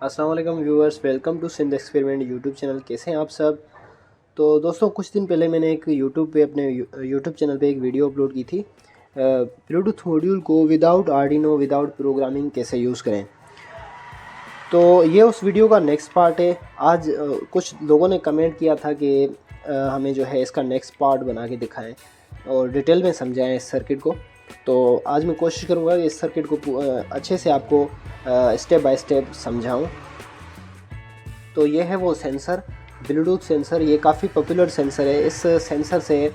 अस्सलाम वालेकुम viewers, welcome to Sindh experiment YouTube channel. कैसे हैं आप सब। तो दोस्तों, कुछ दिन पहले मैंने एक यूट्यूब पे अपने यूट्यूब चैनल पे एक वीडियो अपलोड की थी, ब्लूटूथ मॉड्यूल को विदाउट आर्डिनो विदाउट प्रोग्रामिंग कैसे यूज़ करें। तो ये उस वीडियो का नेक्स्ट पार्ट है। आज कुछ लोगों ने कमेंट किया था कि हमें जो है इसका नेक्स्ट पार्ट बना के दिखाएं और डिटेल में समझाएं इस सर्किट को। तो आज मैं कोशिश करूँगा कि इस सर्किट को अच्छे से आपको स्टेप बाय स्टेप समझाऊं। तो ये है वो सेंसर, ब्लूटूथ सेंसर। ये काफ़ी पॉपुलर सेंसर है। इस सेंसर से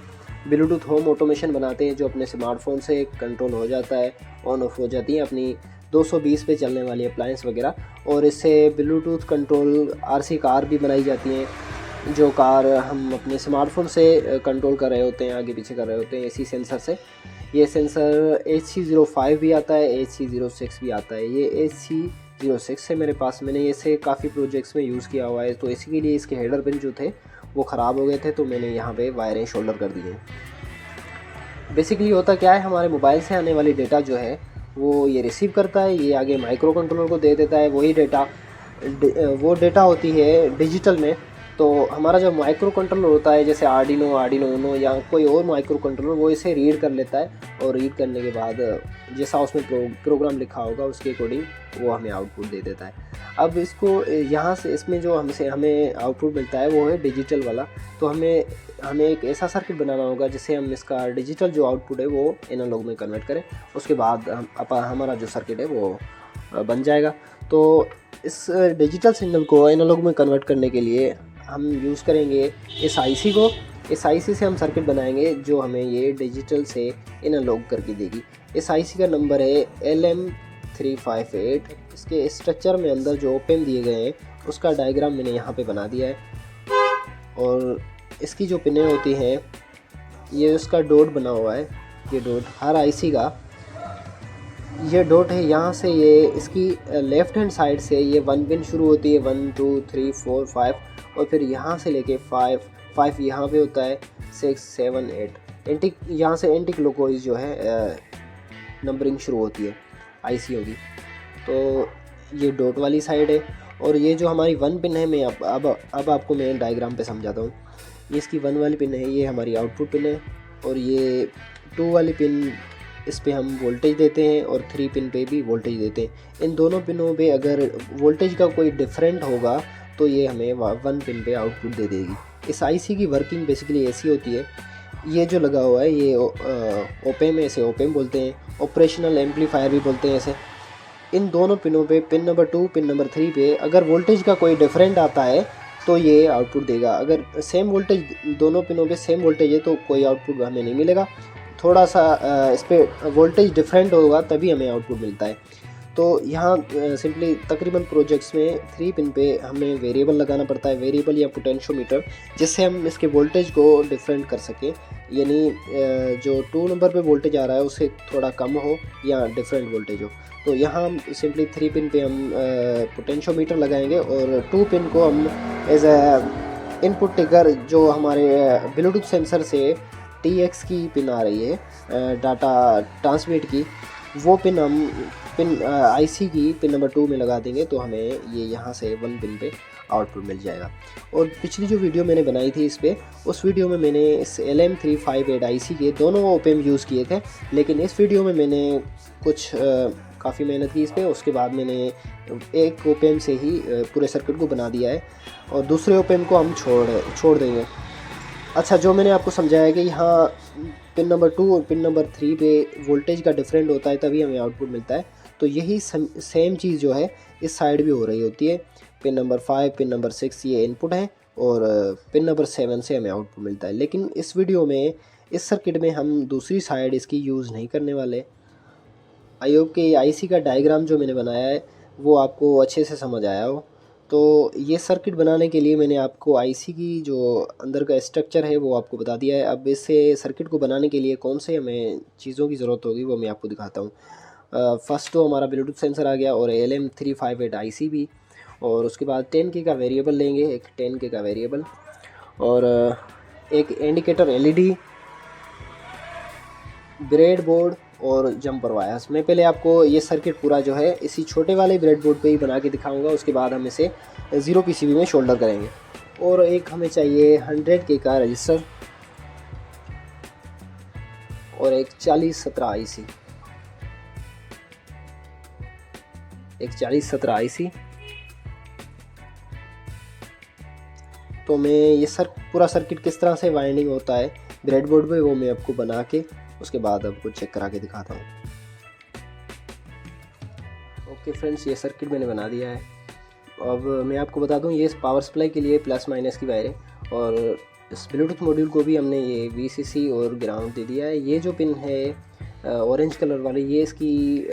ब्लूटूथ होम ऑटोमेशन बनाते हैं, जो अपने स्मार्टफोन से कंट्रोल हो जाता है, ऑन ऑफ हो जाती है अपनी 220 पे चलने वाली अप्लायंस वगैरह। और इससे ब्लूटूथ कंट्रोल आरसी कार भी बनाई जाती हैं, जो कार हम अपने स्मार्टफोन से कंट्रोल कर रहे होते हैं, आगे पीछे कर रहे होते हैं इसी सेंसर से। ये सेंसर HC05 भी आता है, HC06 भी आता है। ये HC06 है मेरे पास, मैंने इसे काफ़ी प्रोजेक्ट्स में यूज़ किया हुआ है। तो इसी के लिए इसके हेडर पिन जो थे वो ख़राब हो गए थे, तो मैंने यहाँ पे वायरें शोल्डर कर दिए। बेसिकली होता क्या है, हमारे मोबाइल से आने वाली डेटा जो है वो ये रिसीव करता है, ये आगे माइक्रो कंट्रोलर को दे देता है। वही डेटा वो डेटा होती है डिजिटल में। तो हमारा जो माइक्रो कंट्रोलर होता है, जैसे आर्डिनो ऊनो या कोई और माइक्रो कंट्रोलर, वो इसे रीड कर लेता है और रीड करने के बाद जैसा उसमें प्रोग्राम लिखा होगा उसके अकॉर्डिंग वो हमें आउटपुट दे देता है। अब इसको यहाँ से इसमें जो हमें आउटपुट मिलता है वो है डिजिटल वाला। तो हमें एक ऐसा सर्किट बनाना होगा जिससे हम इसका डिजिटल जो आउटपुट है वो एनालॉग में कन्वर्ट करें। उसके बाद हमारा जो सर्किट है वो बन जाएगा। तो इस डिजिटल सिग्नल को एनालॉग में कन्वर्ट करने के लिए हम यूज़ करेंगे इस आईसी को। इस आईसी से हम सर्किट बनाएंगे जो हमें ये डिजिटल से एनालॉग करके देगी। इस आईसी का नंबर है LM358। इसके स्ट्रक्चर में अंदर जो ओपेम दिए गए हैं उसका डायग्राम मैंने यहाँ पे बना दिया है। और इसकी जो पिनें होती हैं, ये उसका डॉट बना हुआ है। ये डॉट हर आईसी का ये डॉट है। यहाँ से ये इसकी लेफ़्ट हैंड साइड से ये 1 पिन शुरू होती है, 1 2 3 4 5, और फिर यहाँ से लेके 5 यहाँ पे होता है, 6 7 8 एंटी। यहाँ से एंटी क्लॉकवाइज जो है नंबरिंग शुरू होती है, आईसी होगी। तो ये डॉट वाली साइड है। और ये जो हमारी 1 पिन है, मैं अब आपको मैं डायग्राम पे समझाता हूँ। ये इसकी 1 वाली पिन है, ये हमारी आउटपुट पिन है। और ये 2 वाली पिन, इस पे हम वोल्टेज देते हैं, और 3 पिन पे भी वोल्टेज देते हैं। इन दोनों पिनों पे अगर वोल्टेज का कोई डिफरेंट होगा तो ये हमें 1 पिन पे आउटपुट दे देगी। इस आईसी की वर्किंग बेसिकली ऐसी होती है। ये जो लगा हुआ है ये ओपेम है, इसे ओपेम बोलते हैं, ऑपरेशनल एम्पलीफायर भी बोलते हैं इसे। इन दोनों पिनों पे, पिन नंबर 2 पिन नंबर 3 पे अगर वोल्टेज का कोई डिफरेंट आता है तो ये आउटपुट देगा। अगर सेम वोल्टेज, दोनों पिनों पे सेम वोल्टेज है, तो कोई आउटपुट हमें नहीं मिलेगा। थोड़ा सा इस पर वोल्टेज डिफरेंट होगा तभी हमें आउटपुट मिलता है। तो यहाँ सिंपली तकरीबन प्रोजेक्ट्स में 3 पिन पे हमें वेरिएबल लगाना पड़ता है, वेरिएबल या पोटेंशियोमीटर, जिससे हम इसके वोल्टेज को डिफरेंट कर सकें। यानी जो 2 नंबर पे वोल्टेज आ रहा है उससे थोड़ा कम हो या डिफरेंट वोल्टेज हो। तो यहाँ हम सिंपली 3 पिन पे हम पोटेंशियोमीटर लगाएंगे, और 2 पिन को हम एज ए इनपुट टिगर, जो हमारे ब्लूटूथ सेंसर से TX की पिन आ रही है डाटा ट्रांसमिट की, वो पिन हम आईसी की पिन नंबर 2 में लगा देंगे। तो हमें ये यहाँ से 1 पिन पे आउटपुट मिल जाएगा। और पिछली जो वीडियो मैंने बनाई थी इस पे, उस वीडियो में मैंने इस LM358 आईसी के दोनों ओपेम यूज़ किए थे, लेकिन इस वीडियो में मैंने कुछ काफ़ी मेहनत की इस पर। उसके बाद मैंने एक ओपेम से ही पूरे सर्किट को बना दिया है, और दूसरे ओपेम को हम छोड़ देंगे। अच्छा, जो मैंने आपको समझाया कि यहाँ पिन नंबर 2 और पिन नंबर 3 पे वोल्टेज का डिफरेंट होता है तभी हमें आउटपुट मिलता है, तो यही सेम चीज़ जो है इस साइड भी हो रही होती है। पिन नंबर 5 पिन नंबर 6 ये इनपुट है, और पिन नंबर 7 से हमें आउटपुट मिलता है। लेकिन इस वीडियो में, इस सर्किट में हम दूसरी साइड इसकी यूज़ नहीं करने वाले। आई होप कि आईसी का डायग्राम जो मैंने बनाया है वो आपको अच्छे से समझ आया हो। तो ये सर्किट बनाने के लिए मैंने आपको आईसी की जो अंदर का स्ट्रक्चर है वो आपको बता दिया है। अब इससे सर्किट को बनाने के लिए कौन से हमें चीज़ों की ज़रूरत होगी वो मैं आपको दिखाता हूँ। फर्स्ट तो हमारा ब्लूटूथ सेंसर आ गया, और LM358 आईसी भी, और उसके बाद 10K का वेरिएबल लेंगे, एक 10K का वेरिएबल, और एक इंडिकेटर LED, ब्रेड बोर्ड, और जंपर वायर्स। मैं पहले आपको ये सर्किट पूरा जो है इसी छोटे वाले ब्रेडबोर्ड पे ही बना के दिखाऊंगा, उसके बाद हम इसे 0 PCB में शोल्डर करेंगे। और एक हमें चाहिए 100K का रजिस्टर और एक 4017 IC, IC। तो मैं ये पूरा सर्किट किस तरह से वाइंडिंग होता है ब्रेडबोर्ड पे वो मैं आपको बना के उसके बाद आपको चेक करा के दिखाता हूँ। ओके फ्रेंड्स, ये सर्किट मैंने बना दिया है। अब मैं आपको बता दूं, ये पावर सप्लाई के लिए प्लस माइनस की वायर है और इस ब्लूटूथ मॉड्यूल को भी हमने ये VCC और ग्राउंड दे दिया है। ये जो पिन है ऑरेंज कलर वाली, ये इसकी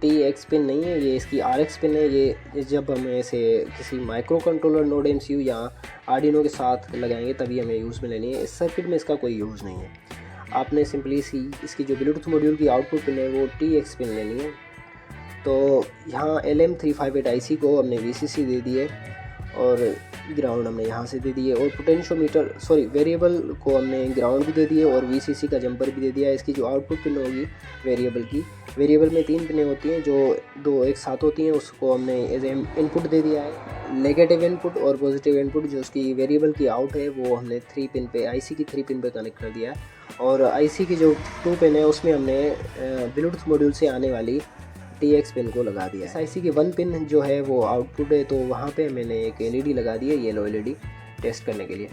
TX पिन नहीं है, ये इसकी RX पिन है। ये जब हम इसे किसी माइक्रो कंट्रोलर नोड MCU या आर्डिनो के साथ लगाएंगे तभी हमें यूज़ में लेनी है। इस सर्किट में इसका कोई यूज़ नहीं है। आपने सिंपली इसकी जो ब्लूटूथ मॉड्यूल की आउटपुट पिन है वो TX पिन लेनी है। तो यहाँ LM358 IC को हमने VCC दे दी है और ग्राउंड हमने यहाँ से दे दी है, और पोटेंशियोमीटर वेरिएबल को हमने ग्राउंड भी दे दी है और VCC का जंपर भी दे दिया है। इसकी जो आउटपुट पिन होगी वेरिएबल में 3 पिनें होती हैं जो 2 एक साथ होती हैं, उसको हमने एज इनपुट दे दिया है। नेगेटिव इनपुट और पॉजिटिव इनपुट जो उसकी वेरिएबल की आउट है वो हमने 3 पिन पे IC की 3 पिन पे कनेक्ट कर दिया है। और IC की जो 2 पिन है उसमें हमने ब्लूटूथ मॉड्यूल से आने वाली TX पिन को लगा दिया है। IC की 1 पिन जो है वो आउटपुट है, तो वहाँ पे मैंने एक LED लगा दी है, येलो LED टेस्ट करने के लिए।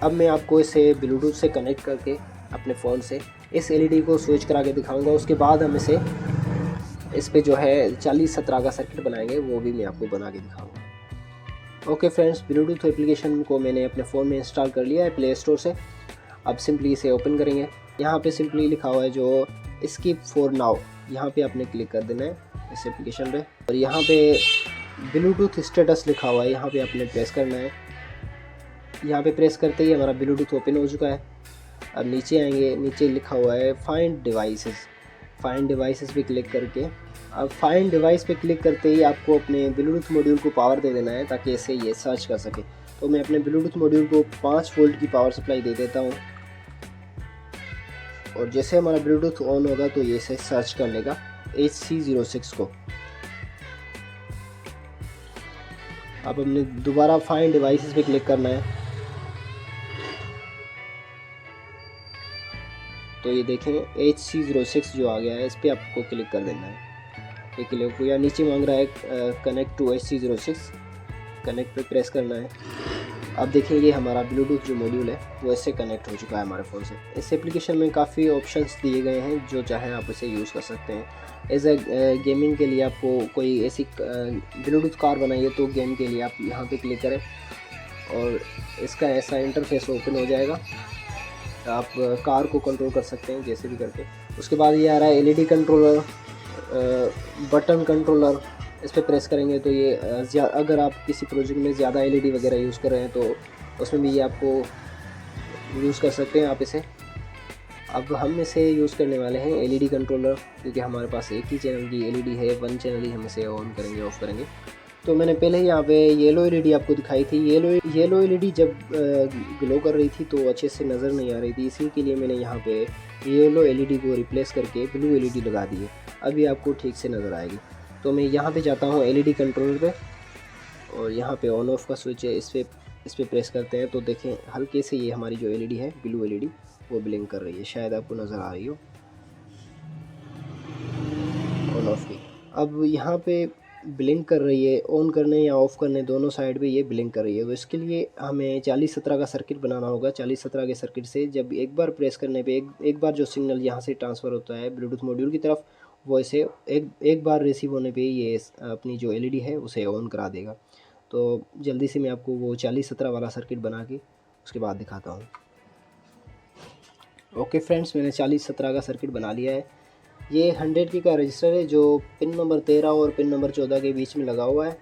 अब मैं आपको इसे ब्लूटूथ से कनेक्ट करके अपने फ़ोन से इस LED को स्विच करा के दिखाऊंगा। उसके बाद हम इस पे जो है 4017 का सर्किट बनाएंगे, वो भी मैं आपको बना के दिखाऊंगा। ओके फ्रेंड्स, ब्लूटूथ एप्लीकेशन को मैंने अपने फ़ोन में इंस्टॉल कर लिया है प्ले स्टोर से। अब सिंपली इसे ओपन करेंगे। यहाँ पे सिंपली लिखा हुआ है जो स्किप फॉर नाउ, यहाँ पे आपने क्लिक कर देना है इस एप्लीकेशन पे, और यहाँ पे ब्लूटूथ स्टेटस लिखा हुआ है, यहाँ पे आपने प्रेस करना है। यहाँ पे प्रेस करते ही हमारा ब्लूटूथ ओपन हो चुका है। अब नीचे आएंगे, नीचे लिखा हुआ है फाइंड डिवाइसेस पे क्लिक करके, अब फाइंड डिवाइस पे क्लिक करते ही आपको अपने ब्लूटूथ मॉड्यूल को पावर दे देना है ताकि इसे ये सर्च कर सके। तो मैं अपने ब्लूटूथ मॉड्यूल को 5 वोल्ट की पावर सप्लाई दे देता हूँ, और जैसे हमारा ब्लूटूथ ऑन होगा तो ये इसे सर्च कर लेगा HC06 को। अब हमने दोबारा फाइंड डिवाइसेस पे क्लिक करना है, तो ये देखें HC06 जो आ गया है, इस पर आपको क्लिक कर देना है। ये क्लिक हो गया। नीचे मांग रहा है कनेक्ट टू HC06, कनेक्ट पे प्रेस करना है। अब देखें ये हमारा ब्लूटूथ जो मॉड्यूल है वो इससे कनेक्ट हो चुका है हमारे फ़ोन से। इस एप्लीकेशन में काफ़ी ऑप्शंस दिए गए हैं, जो चाहे आप इसे यूज़ कर सकते हैं। एज गेमिंग के लिए आपको कोई ऐसी ब्लूटूथ कार बनाइए तो गेम के लिए आप यहाँ पे क्लिक करें और इसका ऐसा इंटरफेस ओपन हो जाएगा। आप कार को कंट्रोल कर सकते हैं जैसे भी करके। उसके बाद ये आ रहा है LED कंट्रोलर, बटन कंट्रोलर, इस पर प्रेस करेंगे तो ये अगर आप किसी प्रोजेक्ट में ज़्यादा LED वगैरह यूज़ कर रहे हैं तो उसमें भी ये आपको यूज़ कर सकते हैं आप इसे। अब हम इसे यूज़ करने वाले हैं LED कंट्रोलर, क्योंकि हमारे पास एक ही चैनल की LED है, 1 चैनल ही हम इसे ऑन करेंगे ऑफ़ करेंगे। तो मैंने पहले यहाँ पे येलो LED आपको दिखाई थी। येलो LED जब ग्लो कर रही थी तो अच्छे से नज़र नहीं आ रही थी, इसी के लिए मैंने यहाँ पे येलो LED को रिप्लेस करके ब्लू LED लगा दी है। अभी आपको ठीक से नज़र आएगी। तो मैं यहाँ पे जाता हूँ LED कंट्रोलर पे, और यहाँ पे ऑन ऑफ का स्विच है, इस पर प्रेस करते हैं तो देखें हल्के से ये हमारी जो LED है ब्लू LED वो ब्लिंक कर रही है, शायद आपको नज़र आ रही हो ऑन ऑफ की। अब यहाँ पे ब्लिंक कर रही है, ऑन करने या ऑफ़ करने दोनों साइड पे ये ब्लिंक कर रही है। तो इसके लिए हमें 4017 का सर्किट बनाना होगा। 4017 के सर्किट से जब एक बार प्रेस करने पे एक बार जो सिग्नल यहाँ से ट्रांसफ़र होता है ब्लूटूथ मॉड्यूल की तरफ, वो इसे एक बार रिसीव होने पे ये अपनी जो LED है उसे ऑन करा देगा। तो जल्दी से मैं आपको वो 4017 वाला सर्किट बना के उसके बाद दिखाता हूँ। ओके फ्रेंड्स, मैंने 4017 का सर्किट बना लिया है। ये 100K का रजिस्टर है जो पिन नंबर 13 और पिन नंबर 14 के बीच में लगा हुआ है,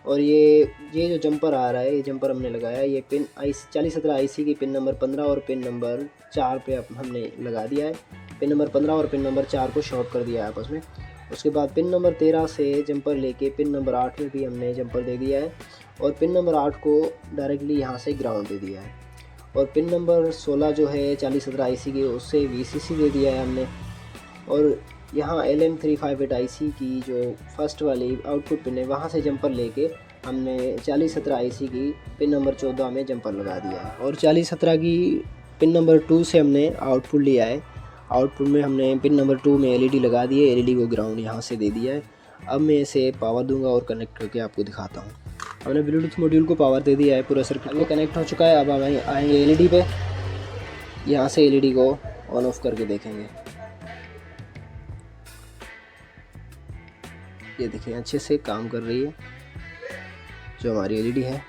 और ये जो जंपर आ रहा है ये जंपर हमने लगाया है। ये पिन 4017 IC की पिन नंबर 15 और पिन नंबर 4 पे हमने लगा दिया है। पिन नंबर 15 और पिन नंबर 4 को शॉर्ट कर दिया है आपस में। उसके बाद पिन नंबर 13 से जंपर लेके पिन नंबर 8 में भी हमने जंपर दे दिया है, और पिन नंबर 8 को डायरेक्टली यहाँ से ग्राउंड दे दिया है। और पिन नंबर 16 जो है 4017 आईसी की, उससे VCC दे दिया है हमने। और यहाँ LM358 आईसी की जो फर्स्ट वाली आउटपुट पिन है वहाँ से जंपर लेके हमने 4017 आईसी की पिन नंबर 14 में जंपर लगा दिया है। और 4017 की पिन नंबर 2 से हमने आउटपुट लिया है। आउटपुट में हमने पिन नंबर 2 में LED लगा दी है, LED को ग्राउंड यहाँ से दे दिया है। अब मैं इसे पावर दूंगा और कनेक्ट करके आपको दिखाता हूँ। हमने ब्लूटूथ मॉड्यूल को पावर दे दिया है, पूरा सर्किट में कनेक्ट हो चुका है। अब हम आएंगे LED पे, यहाँ से LED को ऑन ऑफ करके देखेंगे। ये देखिए अच्छे से काम कर रही है जो हमारी LED है।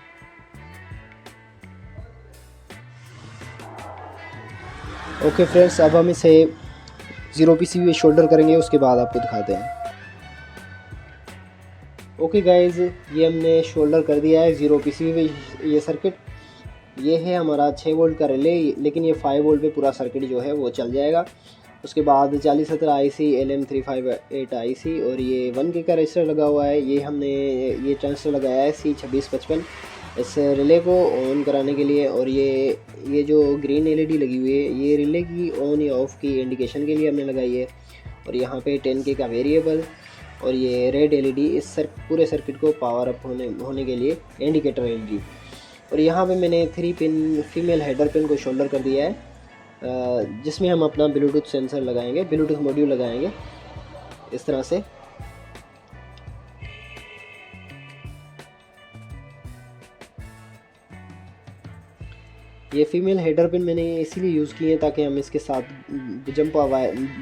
ओके फ्रेंड्स, अब हम इसे 0 PCB में शोल्डर करेंगे, उसके बाद आपको दिखाते हैं। ओके गाइज, ये हमने शोल्डर कर दिया है 0 PCB में ये सर्किट। ये है हमारा 6 वोल्ट का रिले, लेकिन ये 5 वोल्ट पे पूरा सर्किट जो है वो चल जाएगा। उसके बाद 4017 आईसी, LM358 आईसी और ये 1K का रजिस्टर लगा हुआ है। ये हमने ये ट्रांजिस्टर लगाया है C2655 इस रिले को ऑन कराने के लिए। और ये जो ग्रीन LED लगी हुई है ये रिले की ऑन या ऑफ़ की इंडिकेशन के लिए हमने लगाई है। और यहाँ पे 10K का वेरिएबल और ये रेड LED इस पूरे सर्किट को पावर अप होने के लिए इंडिकेटर LED। और यहाँ पे मैंने 3 पिन फीमेल हेडर पिन को शोल्डर कर दिया है, जिसमें हम अपना ब्लूटूथ सेंसर लगाएंगे, ब्लूटूथ मॉड्यूल लगाएंगे इस तरह से। ये फीमेल हेडर पिन मैंने इसीलिए यूज़ की है ताकि हम इसके साथ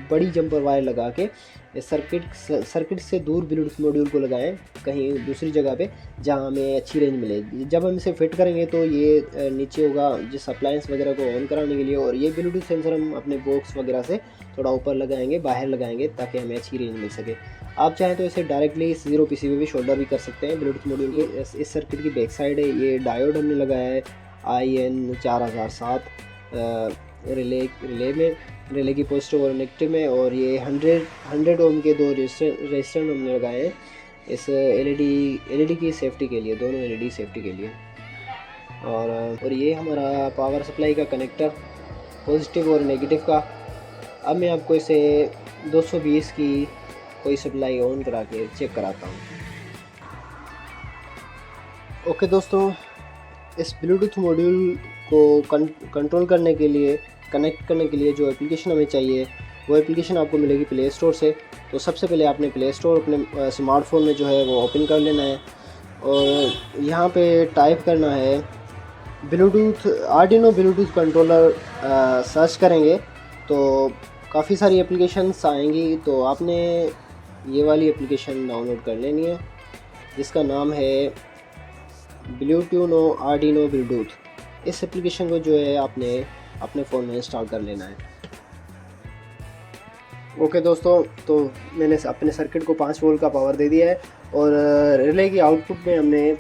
बड़ी जंपर वायर लगा के इस सर्किट से दूर ब्लूटूथ मॉड्यूल को लगाएं, कहीं दूसरी जगह पे जहां हमें अच्छी रेंज मिले। जब हम इसे फिट करेंगे तो ये नीचे होगा जिस अप्लायंस वगैरह को ऑन कराने के लिए। और ये ब्लूटूथ सेंसर हम अपने बॉक्स वगैरह से थोड़ा ऊपर लगाएंगे, बाहर लगाएंगे, ताकि हमें अच्छी रेंज मिल सके। आप चाहें तो इसे डायरेक्टली 0 PCB भी शोल्डर भी कर सकते हैं ब्लूटूथ मॉड्यूल के। इस सर्किट की बैक साइड है, ये डायोड हमने लगाया है IN4007 रिले की पॉजिटिव और नेगेटिव में। और ये 100 ओम के 2 रेजिस्टर हमने लगाए हैं इस LED की सेफ्टी के लिए, दोनों LED सेफ्टी के लिए। और ये हमारा पावर सप्लाई का कनेक्टर पॉजिटिव और नेगेटिव का। अब मैं आपको इसे 220 की कोई सप्लाई ऑन करा के चेक कराता हूँ। ओके दोस्तों, इस ब्लूटूथ मॉड्यूल को कंट्रोल करने के लिए, कनेक्ट करने के लिए जो एप्लीकेशन हमें चाहिए वो एप्लीकेशन आपको मिलेगी प्ले स्टोर से। तो सबसे पहले आपने प्ले स्टोर अपने स्मार्टफोन में जो है वो ओपन कर लेना है और यहाँ पे टाइप करना है आर्डिनो ब्लूटूथ कंट्रोलर। सर्च करेंगे तो काफ़ी सारी एप्लीकेशंस आएंगी। तो आपने ये वाली एप्लीकेशन डाउनलोड कर लेनी है जिसका नाम है ब्लूटूनो आर्डिनो ब्लूटूथ। इस एप्लीकेशन को जो है आपने अपने फ़ोन में इंस्टॉल कर लेना है। ओके दोस्तों, तो मैंने अपने सर्किट को 5 वोल्ट का पावर दे दिया है और रिले की आउटपुट में हमने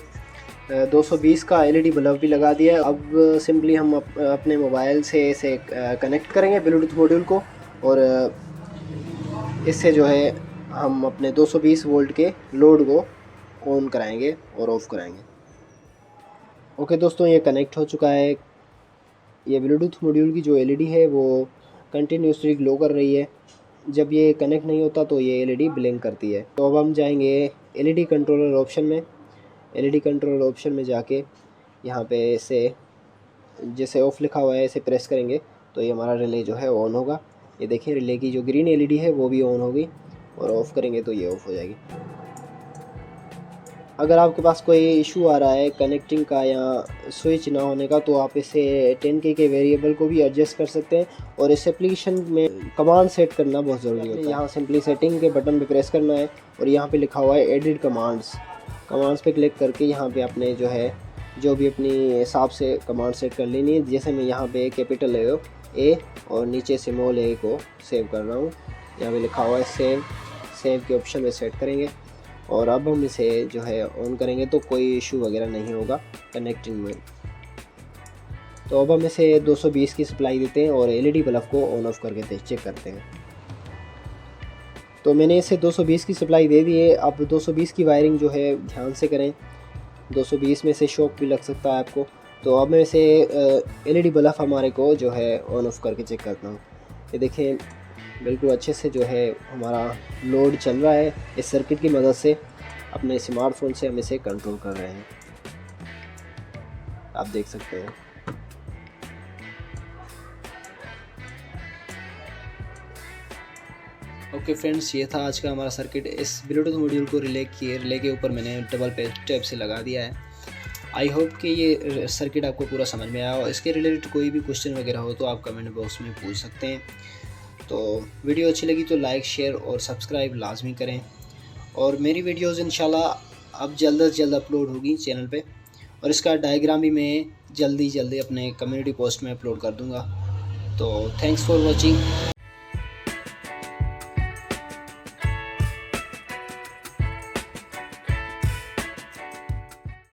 220 का LED बल्ब भी लगा दिया है। अब सिंपली हम अपने मोबाइल से इसे कनेक्ट करेंगे ब्लूटूथ मॉड्यूल को और इससे जो है हम अपने 220 वोल्ट के लोड को ऑन कराएंगे और ऑफ़ कराएंगे। ओके दोस्तों, ये कनेक्ट हो चुका है। ये ब्लूटूथ मॉड्यूल की जो LED है वो कंटिन्यूसली ग्लो कर रही है। जब ये कनेक्ट नहीं होता तो ये LED ब्लिंक करती है। तो अब हम जाएंगे LED कंट्रोलर ऑप्शन में। LED कंट्रोलर ऑप्शन में जाके यहाँ पे इसे जैसे ऑफ़ लिखा हुआ है इसे प्रेस करेंगे तो ये हमारा रिले जो है ऑन होगा। ये देखिए रिले की जो ग्रीन LED है वो भी ऑन होगी और ऑफ़ करेंगे तो ये ऑफ़ हो जाएगी। अगर आपके पास कोई इशू आ रहा है कनेक्टिंग का या स्विच ना होने का तो आप इसे 10K के वेरिएबल को भी एडजस्ट कर सकते हैं। और इस एप्लीकेशन में कमांड सेट करना बहुत ज़रूरी होता है। यहाँ सिंपली सेटिंग के बटन पे प्रेस करना है और यहाँ पे लिखा हुआ है एडिट कमांड्स पे क्लिक करके यहाँ पे अपने जो भी अपनी हिसाब से कमांड सेट कर लेनी है। जैसे मैं यहाँ पे कैपिटल A और नीचे स्मॉल a को सेव कर रहा हूँ। यहाँ पे लिखा हुआ है सेव के ऑप्शन में सेट करेंगे और अब हम इसे जो है ऑन करेंगे तो कोई इशू वगैरह नहीं होगा कनेक्टिंग में। तो अब हम इसे 220 की सप्लाई देते हैं और LED बल्ब को ऑन ऑफ करके चेक करते हैं। तो मैंने इसे 220 की सप्लाई दे दी है। अब 220 की वायरिंग जो है ध्यान से करें, 220 में से शॉक भी लग सकता है आपको। तो अब मैं इसे LED बल्ब हमारे को जो है ऑन ऑफ करके चेक करता हूँ। ये देखें बिल्कुल अच्छे से जो है हमारा लोड चल रहा है। इस सर्किट की मदद से अपने स्मार्टफोन से हम इसे कंट्रोल कर रहे हैं, आप देख सकते हैं। ओके फ्रेंड्स, ये था आज का हमारा सर्किट। इस ब्लूटूथ मॉड्यूल को रिले के ऊपर मैंने डबल टेप से लगा दिया है। आई होप कि ये सर्किट आपको पूरा समझ में आया और इसके रिलेटेड कोई भी क्वेश्चन वगैरह हो तो आप कमेंट बॉक्स में पूछ सकते हैं। तो वीडियो अच्छी लगी तो लाइक, शेयर और सब्सक्राइब लाजमी करें। और मेरी वीडियोज़ इंशाल्लाह अब जल्द से जल्द अपलोड होगी चैनल पे, और इसका डायग्राम भी मैं जल्दी अपने कम्युनिटी पोस्ट में अपलोड कर दूँगा। तो थैंक्स फॉर वॉचिंग।